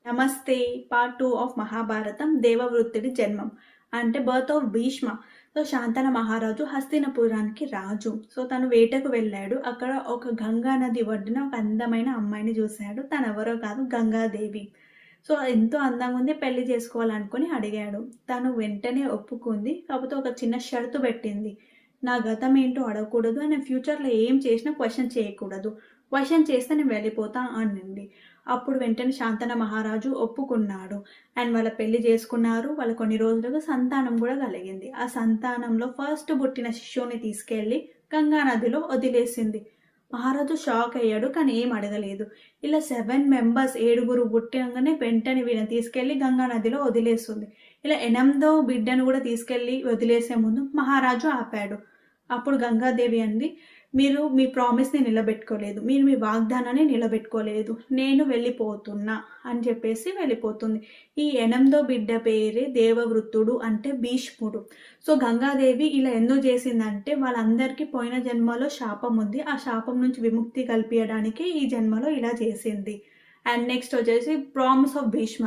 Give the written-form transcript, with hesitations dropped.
నమస్తే. Part 2 of Mahabharatam దేవవృత్తుడి జన్మం. అంటే బర్త్ ఆఫ్ భీష్మ. సో శాంతన మహారాజు హస్తినపురానికి రాజు. సో తను వేటకు వెళ్ళాడు. అక్కడ ఒక గంగా నది ఒడ్డున ఒక అందమైన అమ్మాయిని చూశాడు. తనెవరో కాదు, గంగాదేవి. సో ఎంతో అందంగా ఉంది, పెళ్లి చేసుకోవాలనుకుని అడిగాడు. తను వెంటనే ఒప్పుకుంది. కాకపోతే ఒక చిన్న షరతు పెట్టింది. నా గతం ఏంటో అడగకూడదు, నేను ఫ్యూచర్లో ఏం చేసినా క్వశ్చన్ చేయకూడదు. క్వశ్చన్ చేస్తే నేను వెళ్ళిపోతా అనింది. అప్పుడు వెంటనే శాంతన మహారాజు ఒప్పుకున్నాడు. అండ్ వాళ్ళ పెళ్లి చేసుకున్నారు. వాళ్ళ కొన్ని రోజులకు సంతానం కూడా కలిగింది. ఆ సంతానంలో ఫస్ట్ పుట్టిన శిశువుని తీసుకెళ్ళి గంగా నదిలో వదిలేసింది. మహారాజు షాక్ అయ్యాడు, కానీ ఏం అడగలేదు. ఇలా 7 మెంబర్స్, 7 పుట్టగానే వెంటనే వీళ్ళని తీసుకెళ్లి గంగా నదిలో వదిలేస్తుంది. ఇలా 8వ బిడ్డను కూడా తీసుకెళ్లి వదిలేసే ముందు మహారాజు ఆపాడు. అప్పుడు గంగాదేవి అంది, మీరు మీ ప్రామిస్ని నిలబెట్టుకోలేదు, మీరు మీ వాగ్దానాన్ని నిలబెట్టుకోలేదు, నేను వెళ్ళిపోతున్నా అని చెప్పేసి వెళ్ళిపోతుంది. ఈ 8వ బిడ్డ పేరే దేవవృత్తుడు, అంటే భీష్ముడు. సో గంగాదేవి ఇలా ఎందుకు చేసిందంటే వాళ్ళందరికీ పోయిన జన్మలో శాపం ఉంది, ఆ శాపం నుంచి విముక్తి కల్పించడానికి ఈ జన్మలో ఇలా చేసింది. అండ్ నెక్స్ట్ వచ్చేసి ప్రామిస్ ఆఫ్ భీష్మ.